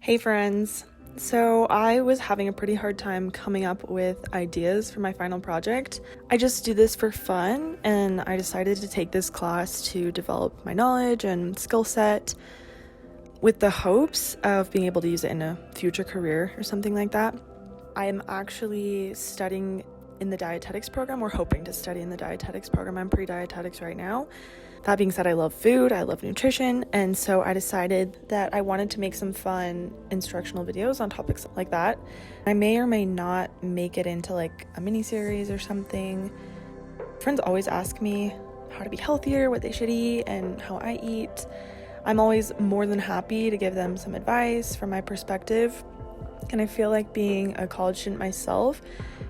Hey friends! So I was having a pretty hard time coming up with ideas for my final project. I just do this for fun, and I decided to take this class to develop my knowledge and skill set with the hopes of being able to use it in a future career or something like that. I'm actually studying in the dietetics program, or hoping to study in the dietetics program. I'm pre-dietetics right now. That being said, I love food, I love nutrition, and so I decided that I wanted to make some fun instructional videos on topics like that. I may or may not make it into like a mini series or something. Friends always ask me how to be healthier, what they should eat, and how I eat. I'm always more than happy to give them some advice from my perspective, and I feel like being a college student myself,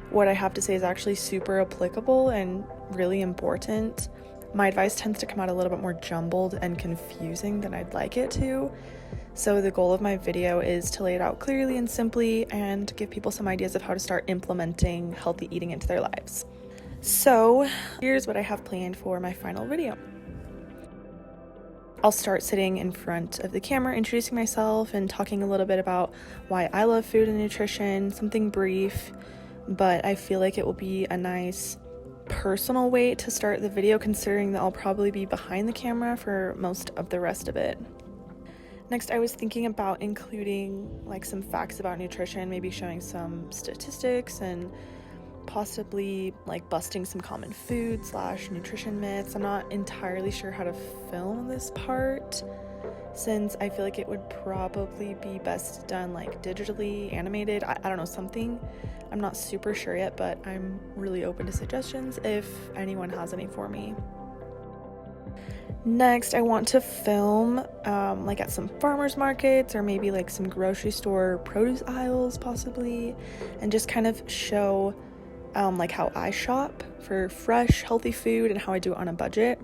what I have to say is actually super applicable and really important. My advice tends to come out a little bit more jumbled and confusing than I'd like it to. So the goal of my video is to lay it out clearly and simply and give people some ideas of how to start implementing healthy eating into their lives. So here's what I have planned for my final video. I'll start sitting in front of the camera, introducing myself and talking a little bit about why I love food and nutrition, something brief, but I feel like it will be a nice personal way to start the video, considering that I'll probably be behind the camera for most of the rest of it. Next, I was thinking about including like some facts about nutrition, maybe showing some statistics and possibly like busting some common food / nutrition myths. I'm not entirely sure how to film this part, since I feel like it would probably be best done like digitally animated. I don't know, something. I'm not super sure yet, but I'm really open to suggestions if anyone has any for me. Next, I want to film like at some farmers markets or maybe like some grocery store produce aisles possibly, and just kind of show like how I shop for fresh, healthy food and how I do it on a budget.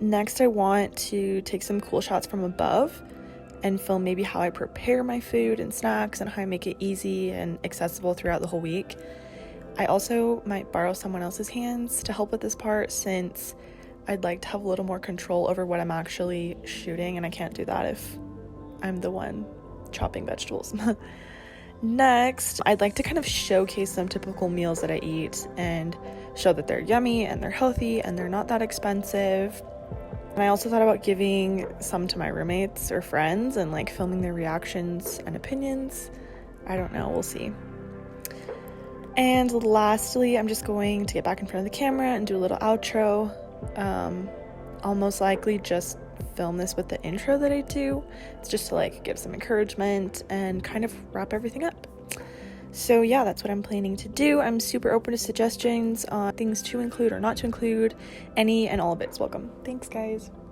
Next, I want to take some cool shots from above and film maybe how I prepare my food and snacks and how I make it easy and accessible throughout the whole week. I also might borrow someone else's hands to help with this part, since I'd like to have a little more control over what I'm actually shooting, and I can't do that if I'm the one chopping vegetables. Next, I'd like to kind of showcase some typical meals that I eat and show that they're yummy and they're healthy and they're not that expensive. And I also thought about giving some to my roommates or friends and like filming their reactions and opinions. I don't know, we'll see. And lastly, I'm just going to get back in front of the camera and do a little outro. I'll most likely just film this with the intro that I do. It's just to like give some encouragement and kind of wrap everything up. So yeah, that's what I'm planning to do. I'm super open to suggestions on things to include or not to include. Any and all of it's welcome. Thanks, guys.